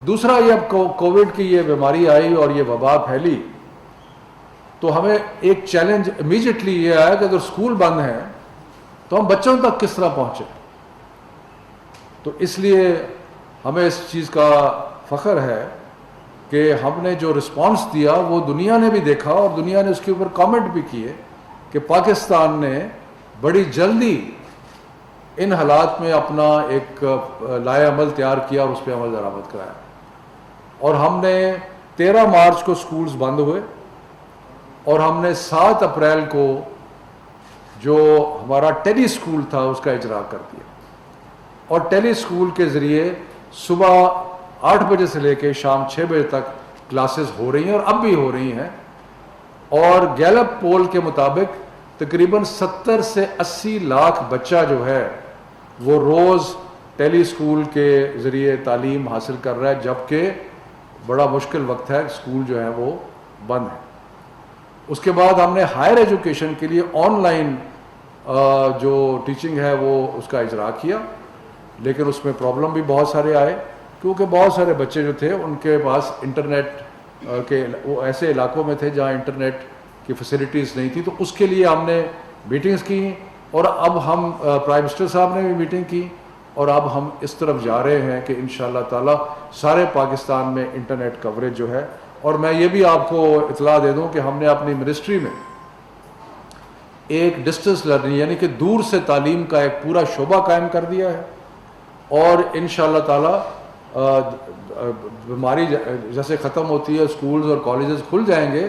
دوسرا یہ اب کووڈ کی یہ بیماری آئی اور یہ وبا پھیلی تو ہمیں ایک چیلنج امیجیٹلی یہ آیا کہ اگر اسکول بند ہیں تو ہم بچوں تک کس طرح پہنچے. تو اس لیے ہمیں اس چیز کا فخر ہے کہ ہم نے جو رسپانس دیا وہ دنیا نے بھی دیکھا اور دنیا نے اس کے اوپر کامنٹ بھی کیے کہ پاکستان نے بڑی جلدی ان حالات میں اپنا ایک لائحہ عمل تیار کیا اور اس پہ عمل درآمد کرایا. اور ہم نے 13 مارچ کو سکولز بند ہوئے اور ہم نے 7 اپریل کو جو ہمارا ٹیلی اسکول تھا اس کا اجرا کر دیا. اور ٹیلی اسکول کے ذریعے صبح 8 بجے سے لے کے شام 6 بجے تک کلاسز ہو رہی ہیں اور اب بھی ہو رہی ہیں. اور گیلپ پول کے مطابق تقریباً 70 سے 80 لاکھ بچہ جو ہے وہ روز ٹیلی اسکول کے ذریعے تعلیم حاصل کر رہا ہے، جبکہ بڑا مشکل وقت ہے، اسکول جو ہے وہ بند ہے. اس کے بعد ہم نے ہائر ایجوکیشن کے لیے آن لائن جو ٹیچنگ ہے وہ اس کا اجرا کیا، لیکن اس میں پرابلم بھی بہت سارے آئے کیونکہ بہت سارے بچے جو تھے ان کے پاس انٹرنیٹ کے وہ ایسے علاقوں میں تھے جہاں انٹرنیٹ کی فیسلٹیز نہیں تھی. تو اس کے لیے ہم نے میٹنگز کی اور اب ہم پرائم منسٹر صاحب نے بھی میٹنگ کی اور اب ہم اس طرف جا رہے ہیں کہ انشاءاللہ تعالی سارے پاکستان میں انٹرنیٹ کوریج جو ہے. اور میں یہ بھی آپ کو اطلاع دے دوں کہ ہم نے اپنی منسٹری میں ایک ڈسٹنس لرننگ یعنی کہ دور سے تعلیم کا ایک پورا شعبہ قائم کر دیا ہے. اور انشاءاللہ تعالی بیماری جیسے ختم ہوتی ہے اسکولز اور کالجز کھل جائیں گے،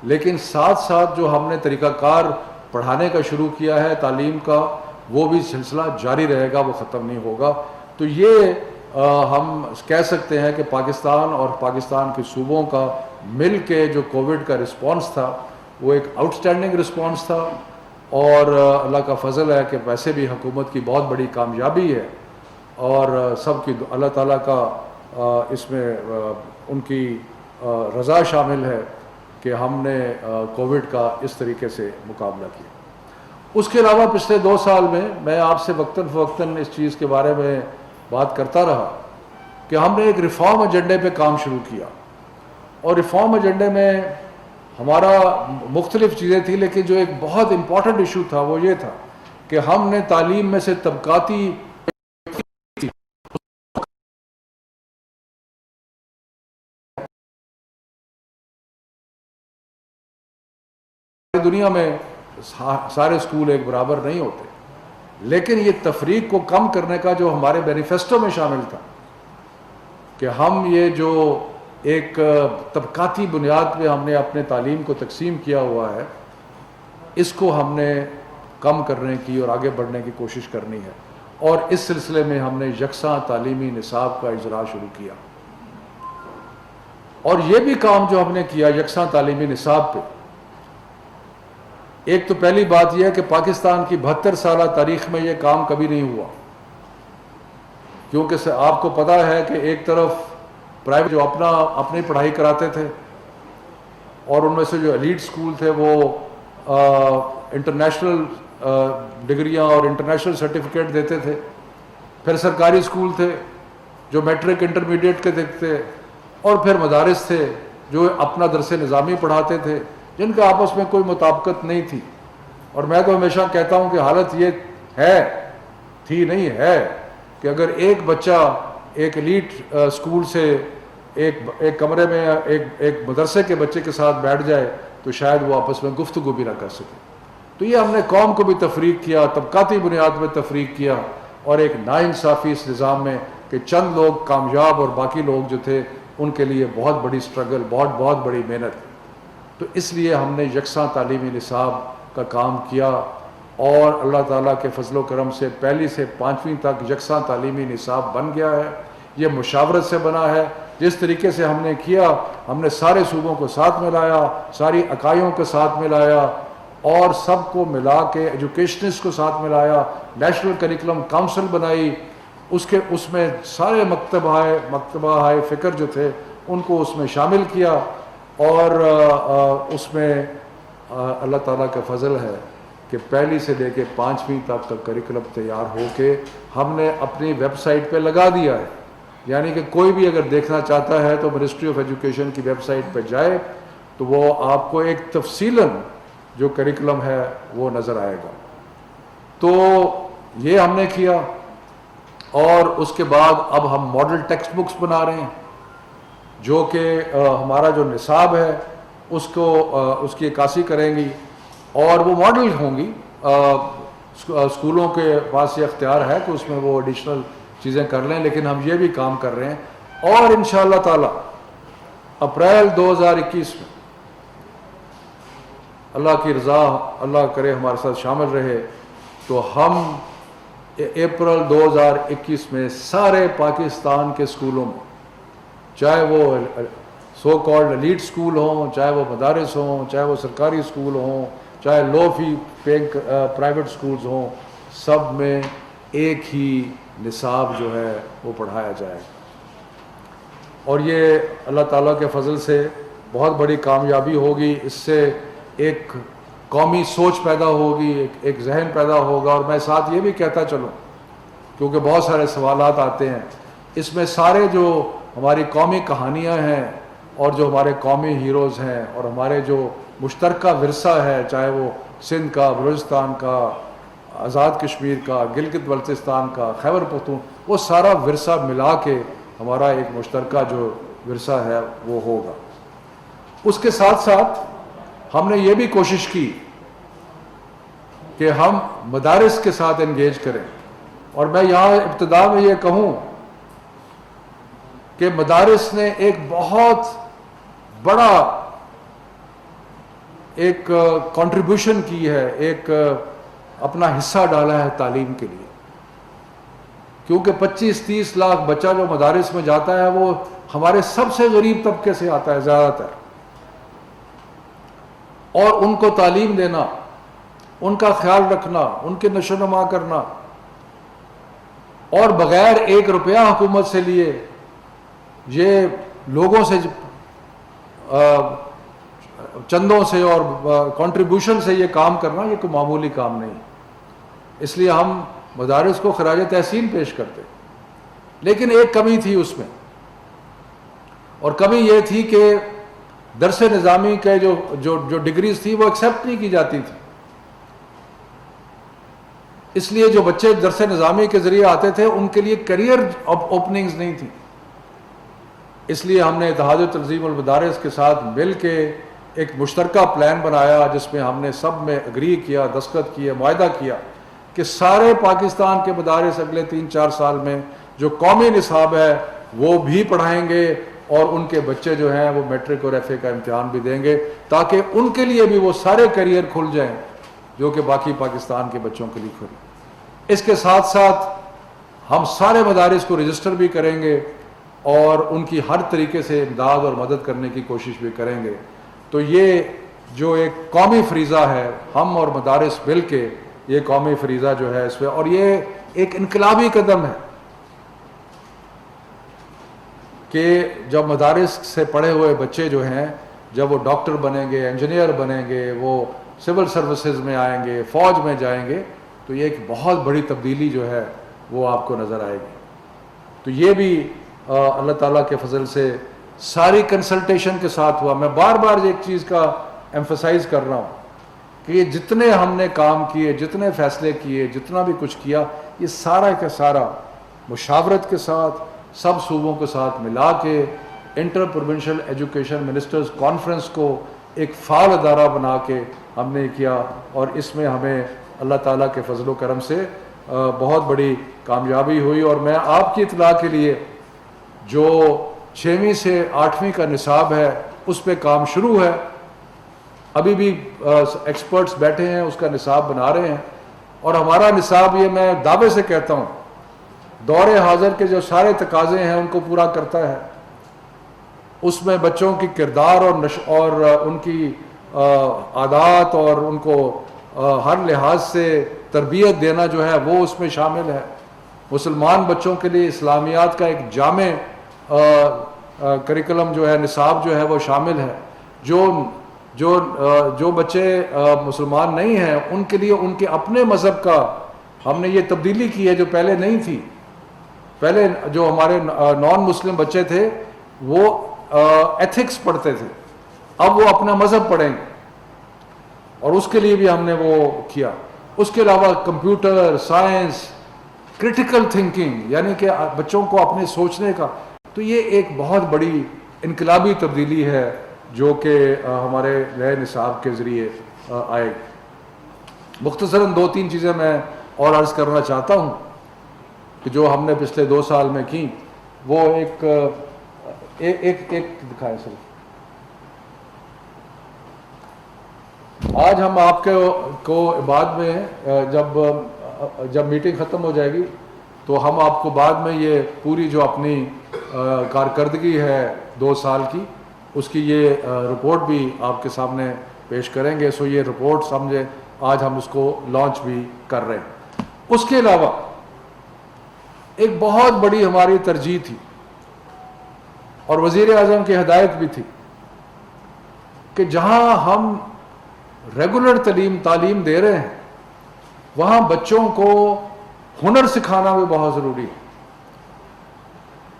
لیکن ساتھ ساتھ جو ہم نے طریقہ کار پڑھانے کا شروع کیا ہے تعلیم کا وہ بھی سلسلہ جاری رہے گا، وہ ختم نہیں ہوگا. تو یہ ہم کہہ سکتے ہیں کہ پاکستان اور پاکستان کے صوبوں کا مل کے جو کووڈ کا رسپانس تھا وہ ایک آؤٹ اسٹینڈنگ رسپانس تھا. اور اللہ کا فضل ہے کہ ویسے بھی حکومت کی بہت بڑی کامیابی ہے اور سب کی اللہ تعالیٰ کا اس میں ان کی رضا شامل ہے کہ ہم نے کووڈ کا اس طریقے سے مقابلہ کیا. اس کے علاوہ پچھلے 2 سال میں آپ سے وقتاً فوقتاً اس چیز کے بارے میں بات کرتا رہا کہ ہم نے ایک ریفارم ایجنڈے پہ کام شروع کیا. اور ریفارم ایجنڈے میں ہمارا مختلف چیزیں تھیں، لیکن جو ایک بہت امپورٹنٹ ایشو تھا وہ یہ تھا کہ ہم نے تعلیم میں سے طبقاتی دنیا میں سارے اسکول ایک برابر نہیں ہوتے، لیکن یہ تفریق کو کم کرنے کا جو ہمارے مینیفیسٹو میں شامل تھا کہ ہم یہ جو ایک طبقاتی بنیاد پہ ہم نے اپنے تعلیم کو تقسیم کیا ہوا ہے اس کو ہم نے کم کرنے کی اور آگے بڑھنے کی کوشش کرنی ہے. اور اس سلسلے میں ہم نے یکساں تعلیمی نصاب کا اجرا شروع کیا. اور یہ بھی کام جو ہم نے کیا یکساں تعلیمی نصاب پہ، ایک تو پہلی بات یہ ہے کہ پاکستان کی 72 سالہ تاریخ میں یہ کام کبھی نہیں ہوا، کیونکہ آپ کو پتہ ہے کہ ایک طرف پرائیویٹ جو اپنی پڑھائی کراتے تھے اور ان میں سے جو ایلیٹ اسکول تھے وہ انٹرنیشنل ڈگریاں اور انٹرنیشنل سرٹیفکیٹ دیتے تھے. پھر سرکاری اسکول تھے جو میٹرک انٹرمیڈیٹ کے دیکھتے، اور پھر مدارس تھے جو اپنا درس نظامی پڑھاتے تھے جن کا آپس میں کوئی مطابقت نہیں تھی. اور میں تو ہمیشہ کہتا ہوں کہ حالت یہ تھی نہیں ہے کہ اگر ایک بچہ ایک ایلیٹ اسکول سے ایک کمرے میں ایک مدرسے کے بچے کے ساتھ بیٹھ جائے تو شاید وہ آپس میں گفتگو بھی نہ کر سکے. تو یہ ہم نے قوم کو بھی تفریق کیا، طبقاتی بنیاد میں تفریق کیا اور ایک ناانصافی اس نظام میں کہ چند لوگ کامیاب اور باقی لوگ جو تھے ان کے لیے بہت بڑی سٹرگل، بہت بڑی محنت. تو اس لیے ہم نے یکساں تعلیمی نصاب کا کام کیا اور اللہ تعالیٰ کے فضل و کرم سے 1 سے 5ویں تک یکساں تعلیمی نصاب بن گیا ہے. یہ مشاورت سے بنا ہے. جس طریقے سے ہم نے کیا، ہم نے سارے صوبوں کو ساتھ ملایا، ساری اکائیوں کو ساتھ ملایا اور سب کو ملا کے ایجوکیشنسٹ کو ساتھ ملایا، نیشنل کریکولم کونسل بنائی، اس میں سارے مکتبہ فکر جو تھے ان کو اس میں شامل کیا. اور اس میں اللہ تعالیٰ کا فضل ہے کہ 1 سے لے کے 5ویں تک کا کریکولم تیار ہو کے ہم نے اپنی ویب سائٹ پہ لگا دیا ہے. یعنی کہ کوئی بھی اگر دیکھنا چاہتا ہے تو منسٹری آف ایجوکیشن کی ویب سائٹ پہ جائے تو وہ آپ کو ایک تفصیلاً جو کریکولم ہے وہ نظر آئے گا. تو یہ ہم نے کیا، اور اس کے بعد اب ہم ماڈل ٹیکسٹ بکس بنا رہے ہیں جو کہ ہمارا جو نصاب ہے اس کی عکاسی کریں گی، اور وہ ماڈل ہوں گی. اسکولوں کے پاس یہ اختیار ہے کہ اس میں وہ ایڈیشنل چیزیں کر لیں، لیکن ہم یہ بھی کام کر رہے ہیں. اور انشاءاللہ تعالی اپریل 2021 میں اللہ کی رضا، اللہ کرے ہمارے ساتھ شامل رہے، تو ہم اپریل 2021 میں سارے پاکستان کے اسکولوں میں، چاہے وہ سو کالڈ ایلیٹ اسکول ہوں، چاہے وہ مدارس ہوں، چاہے وہ سرکاری اسکول ہوں، چاہے لو فی پیئنگ پرائیویٹ اسکولز ہوں، سب میں ایک ہی نصاب جو ہے وہ پڑھایا جائے. اور یہ اللہ تعالیٰ کے فضل سے بہت بڑی کامیابی ہوگی. اس سے ایک قومی سوچ پیدا ہوگی، ایک ذہن پیدا ہوگا. اور میں ساتھ یہ بھی کہتا چلوں، کیونکہ بہت سارے سوالات آتے ہیں، اس میں سارے جو ہماری قومی کہانیاں ہیں اور جو ہمارے قومی ہیروز ہیں اور ہمارے جو مشترکہ ورثہ ہے، چاہے وہ سندھ کا، بلوچستان کا، آزاد کشمیر کا، گلگت بلتستان کا، خیبر پختون، وہ سارا ورثہ ملا کے ہمارا ایک مشترکہ جو ورثہ ہے وہ ہوگا. اس کے ساتھ ساتھ ہم نے یہ بھی کوشش کی کہ ہم مدارس کے ساتھ انگیج کریں. اور میں یہاں ابتدا میں یہ کہوں کہ مدارس نے ایک بہت بڑا ایک کنٹریبیوشن کی ہے، ایک اپنا حصہ ڈالا ہے تعلیم کے لیے. کیونکہ 25-30 لاکھ بچہ جو مدارس میں جاتا ہے وہ ہمارے سب سے غریب طبقے سے آتا ہے زیادہ تر، اور ان کو تعلیم دینا، ان کا خیال رکھنا، ان کے نشو و نما کرنا، اور بغیر 1 روپیہ حکومت سے لیے یہ لوگوں سے چندوں سے اور کنٹریبیوشن سے یہ کام کرنا، یہ کوئی معمولی کام نہیں. اس لیے ہم مدارس کو خراج تحسین پیش کرتے. لیکن ایک کمی تھی اس میں، اور کمی یہ تھی کہ درس نظامی کے جو ڈگریز تھی وہ ایکسیپٹ نہیں کی جاتی تھی. اس لیے جو بچے درس نظامی کے ذریعے آتے تھے ان کے لیے کیریئر اوپننگز نہیں تھی. اس لیے ہم نے اتحاد تنظیم المدارس کے ساتھ مل کے ایک مشترکہ پلان بنایا جس میں ہم نے سب میں اگری کیا، دستخط کیے، معاہدہ کیا کہ سارے پاکستان کے مدارس اگلے 3-4 سال میں جو قومی نصاب ہے وہ بھی پڑھائیں گے، اور ان کے بچے جو ہیں وہ میٹرک اور ایف اے کا امتحان بھی دیں گے، تاکہ ان کے لیے بھی وہ سارے کیریئر کھل جائیں جو کہ باقی پاکستان کے بچوں کے لیے کھلے. اس کے ساتھ ساتھ ہم سارے مدارس کو رجسٹر بھی کریں گے اور ان کی ہر طریقے سے امداد اور مدد کرنے کی کوشش بھی کریں گے. تو یہ جو ایک قومی فریضہ ہے، ہم اور مدارس مل کے یہ قومی فریضہ جو ہے اس پہ، اور یہ ایک انقلابی قدم ہے کہ جب مدارس سے پڑھے ہوئے بچے جو ہیں جب وہ ڈاکٹر بنیں گے، انجینئر بنیں گے، وہ سول سروسز میں آئیں گے، فوج میں جائیں گے، تو یہ ایک بہت بڑی تبدیلی جو ہے وہ آپ کو نظر آئے گی. تو یہ بھی اللہ تعالیٰ کے فضل سے ساری کنسلٹیشن کے ساتھ ہوا. میں بار بار ایک چیز کا ایمفسائز کر رہا ہوں کہ یہ جتنے ہم نے کام کیے، جتنے فیصلے کیے، جتنا بھی کچھ کیا، یہ سارا کا سارا مشاورت کے ساتھ سب صوبوں کے ساتھ ملا کے interprovincial education ministers conference کو ایک فعال ادارہ بنا کے ہم نے کیا. اور اس میں ہمیں اللہ تعالیٰ کے فضل و کرم سے بہت بڑی کامیابی ہوئی. اور میں آپ کی اطلاع کے لیے جو 6ویں سے 8ویں کا نصاب ہے اس پہ کام شروع ہے. ابھی بھی ایکسپرٹس بیٹھے ہیں، اس کا نصاب بنا رہے ہیں. اور ہمارا نصاب، یہ میں دعوے سے کہتا ہوں، دور حاضر کے جو سارے تقاضے ہیں ان کو پورا کرتا ہے. اس میں بچوں کی کردار اور ان کی عادات اور ان کو ہر لحاظ سے تربیت دینا جو ہے وہ اس میں شامل ہے. مسلمان بچوں کے لیے اسلامیات کا ایک جامع کریکولم جو ہے، نصاب جو ہے وہ شامل ہے. جو بچے مسلمان نہیں ہیں ان کے لیے ان کے اپنے مذہب کا ہم نے یہ تبدیلی کی ہے جو پہلے نہیں تھی. پہلے جو ہمارے نان مسلم بچے تھے وہ ایتھکس پڑھتے تھے، اب وہ اپنا مذہب پڑھیں گے، اور اس کے لیے بھی ہم نے وہ کیا. اس کے علاوہ کمپیوٹر سائنس، کرٹیکل تھنکنگ، یعنی کہ بچوں کو اپنے سوچنے کا. تو یہ ایک بہت بڑی انقلابی تبدیلی ہے جو کہ ہمارے نئے نصاب کے ذریعے آئے گی. مختصراً 2-3 چیزیں میں اور عرض کرنا چاہتا ہوں کہ جو ہم نے پچھلے 2 سال میں کی. وہ ایک دکھائیں سر. آج ہم آپ کو بعد میں جب میٹنگ ختم ہو جائے گی تو ہم آپ کو بعد میں یہ پوری جو اپنی کارکردگی ہے 2 سال کی، اس کی یہ رپورٹ بھی آپ کے سامنے پیش کریں گے. سو یہ رپورٹ سمجھے آج ہم اس کو لانچ بھی کر رہے ہیں. اس کے علاوہ ایک بہت بڑی ہماری ترجیح تھی اور وزیر اعظم کی ہدایت بھی تھی کہ جہاں ہم ریگولر تعلیم دے رہے ہیں وہاں بچوں کو ہنر سکھانا بھی بہت ضروری ہے،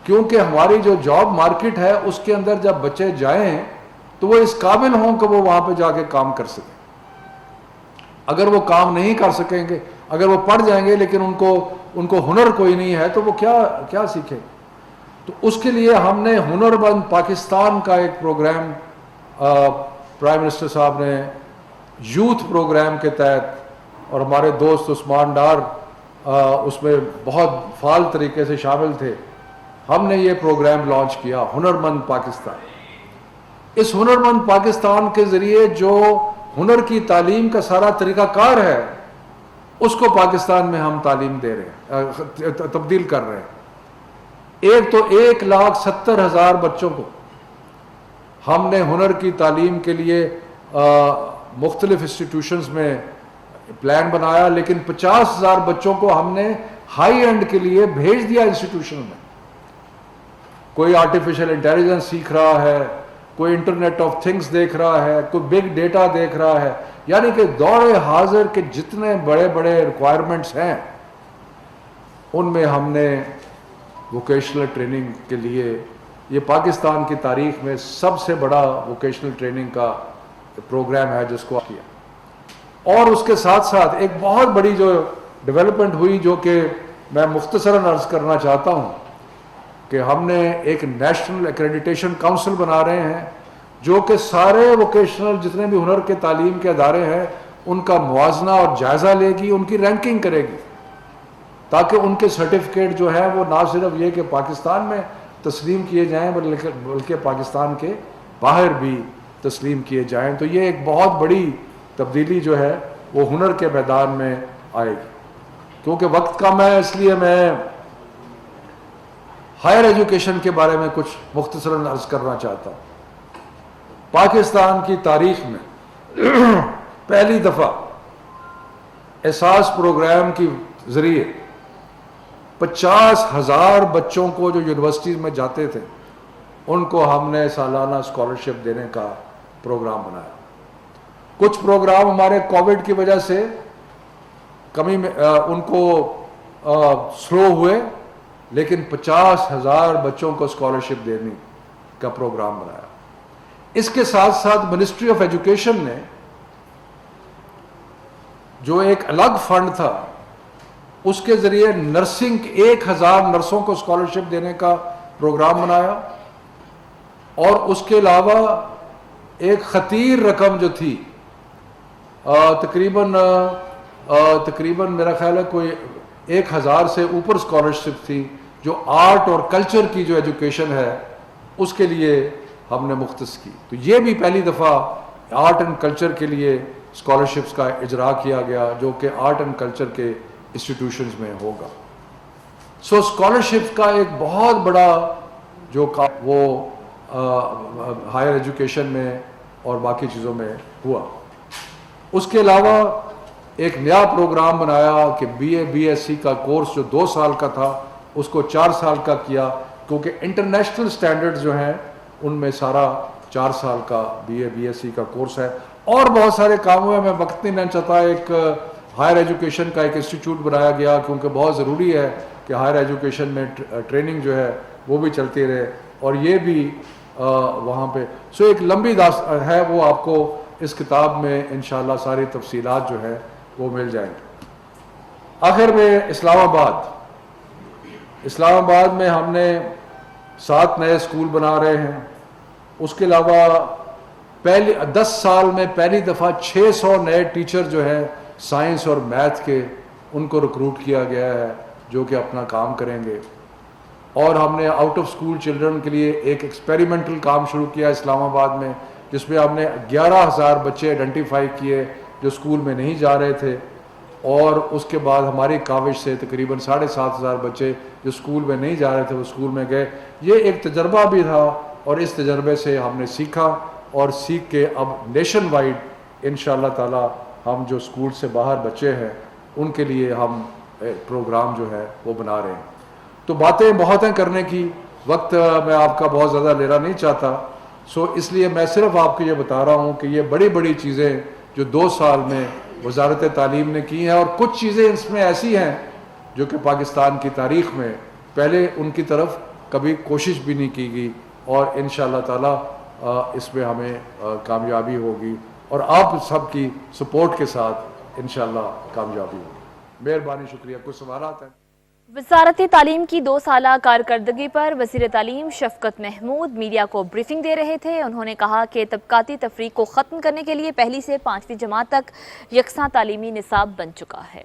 کیونکہ ہماری جو جاب مارکیٹ ہے اس کے اندر جب بچے جائیں تو وہ اس قابل ہوں کہ وہ وہاں پہ جا کے کام کر سکیں. اگر وہ کام نہیں کر سکیں گے، اگر وہ پڑھ جائیں گے لیکن ان کو ہنر کوئی نہیں ہے تو وہ کیا سیکھیں. تو اس کے لیے ہم نے ہنر مند پاکستان کا ایک پروگرام پرائم منسٹر صاحب نے یوتھ پروگرام کے تحت، اور ہمارے دوست عثمان ڈار اس میں بہت فعال طریقے سے شامل تھے، ہم نے یہ پروگرام لانچ کیا ہنر مند پاکستان. اس ہنر مند پاکستان کے ذریعے جو ہنر کی تعلیم کا سارا طریقہ کار ہے اس کو پاکستان میں ہم تعلیم دے رہے ہیں، تبدیل کر رہے ہیں. ایک تو 1,70,000 بچوں کو ہم نے ہنر کی تعلیم کے لیے مختلف انسٹیٹیوشنز میں پلان بنایا، لیکن 50,000 بچوں کو ہم نے ہائی اینڈ کے لیے بھیج دیا انسٹیٹیوشن میں. کوئی آرٹیفیشل انٹیلیجنس سیکھ رہا ہے، کوئی انٹرنیٹ آف تھنگس دیکھ رہا ہے، کوئی بگ ڈیٹا دیکھ رہا ہے. یعنی کہ دور حاضر کے جتنے بڑے بڑے ریکوائرمنٹس ہیں ان میں ہم نے ووکیشنل ٹریننگ کے لیے، یہ پاکستان کی تاریخ میں سب سے بڑا ووکیشنل ٹریننگ کا پروگرام ہے جس کو کیا. اور اس کے ساتھ ساتھ ایک بہت بڑی جو ڈیولپمنٹ ہوئی جو کہ میں مختصراً عرض کرنا چاہتا ہوں کہ ہم نے ایک نیشنل ایکریڈیٹیشن کاؤنسل بنا رہے ہیں جو کہ سارے ووکیشنل جتنے بھی ہنر کے تعلیم کے ادارے ہیں ان کا موازنہ اور جائزہ لے گی، ان کی رینکنگ کرے گی، تاکہ ان کے سرٹیفکیٹ جو ہے وہ نہ صرف یہ کہ پاکستان میں تسلیم کیے جائیں بلکہ پاکستان کے باہر بھی تسلیم کیے جائیں. تو یہ ایک بہت بڑی تبدیلی جو ہے وہ ہنر کے میدان میں آئے گی. کیونکہ وقت کم ہے اس لیے میں ہائر ایجوکیشن کے بارے میں کچھ مختصراً عرض کرنا چاہتا ہوں. پاکستان کی تاریخ میں پہلی دفعہ احساس پروگرام کے ذریعے 50,000 بچوں کو جو یونیورسٹیز میں جاتے تھے ان کو ہم نے سالانہ اسکالرشپ دینے کا پروگرام بنایا. کچھ پروگرام ہمارے کووڈ کی وجہ سے کمی میں ان کو سلو ہوئے، لیکن 50,000 بچوں کو اسکالرشپ دینے کا پروگرام بنایا. اس کے ساتھ ساتھ منسٹری آف ایجوکیشن نے جو ایک الگ فنڈ تھا اس کے ذریعے نرسنگ 1,000 نرسوں کو اسکالرشپ دینے کا پروگرام بنایا. اور اس کے علاوہ ایک خطیر رقم جو تھی تقریباً میرا خیال ہے کوئی 1,000 سے اوپر اسکالرشپ تھی جو آرٹ اور کلچر کی جو ایجوکیشن ہے اس کے لیے ہم نے مختص کی. تو یہ بھی پہلی دفعہ آرٹ اینڈ کلچر کے لیے اسکالرشپس کا اجرا کیا گیا جو کہ آرٹ اینڈ کلچر کے انسٹیٹیوشنز میں ہوگا. سو اسکالرشپ کا ایک بہت بڑا جو وہ ہائر ایجوکیشن میں اور باقی چیزوں میں ہوا. اس کے علاوہ ایک نیا پروگرام بنایا کہ بی ایس سی کا کورس جو 2 سال کا تھا اس کو 4 سال کا کیا، کیونکہ انٹرنیشنل سٹینڈرڈ جو ہیں ان میں سارا 4 سال کا بی ایس سی کا کورس ہے. اور بہت سارے کام ہوئے، میں وقت نہیں لینا چاہتا. ایک ہائر ایجوکیشن کا ایک انسٹیٹیوٹ بنایا گیا کیونکہ بہت ضروری ہے کہ ہائر ایجوکیشن میں ٹریننگ جو ہے وہ بھی چلتی رہے اور یہ بھی وہاں پہ سو ایک لمبی داستان ہے، وہ آپ کو اس کتاب میں انشاءاللہ ساری تفصیلات جو ہے وہ مل جائیں گی۔ آخر میں اسلام آباد میں ہم نے 7 نئے اسکول بنا رہے ہیں، اس کے علاوہ 10 سال میں پہلی دفعہ 600 نئے ٹیچر جو ہیں سائنس اور میتھ کے ان کو ریکروٹ کیا گیا ہے جو کہ اپنا کام کریں گے، اور ہم نے آؤٹ آف اسکول چلڈرن کے لیے ایک ایکسپیریمنٹل کام شروع کیا اسلام آباد میں، جس میں ہم نے 11,000 بچے آئیڈینٹیفائی کیے جو اسکول میں نہیں جا رہے تھے، اور اس کے بعد ہماری کاوش سے تقریباً 7,500 بچے جو اسکول میں نہیں جا رہے تھے وہ اسکول میں گئے۔ یہ ایک تجربہ بھی تھا اور اس تجربے سے ہم نے سیکھا، اور سیکھ کے اب نیشن وائڈ انشاءاللہ تعالی ہم جو اسکول سے باہر بچے ہیں ان کے لیے ہم پروگرام جو ہے وہ بنا رہے ہیں۔ تو باتیں بہت ہیں کرنے کی، وقت میں آپ کا بہت زیادہ لینا نہیں چاہتا، سو اس لیے میں صرف آپ کو یہ بتا رہا ہوں کہ یہ بڑی بڑی چیزیں جو 2 سال میں وزارت تعلیم نے کی ہیں، اور کچھ چیزیں اس میں ایسی ہیں جو کہ پاکستان کی تاریخ میں پہلے ان کی طرف کبھی کوشش بھی نہیں کی گئی، اور انشاءاللہ تعالی اس میں ہمیں کامیابی ہوگی، اور آپ سب کی سپورٹ کے ساتھ انشاءاللہ کامیابی ہوگی۔ مہربانی، شکریہ۔ کچھ سوالات ہیں؟ وزارت تعلیم کی 2 سالہ کارکردگی پر وزیر تعلیم شفقت محمود میڈیا کو بریفنگ دے رہے تھے۔ انہوں نے کہا کہ طبقاتی تفریق کو ختم کرنے کے لیے 1 سے 5ویں جماعت تک یکساں تعلیمی نصاب بن چکا ہے۔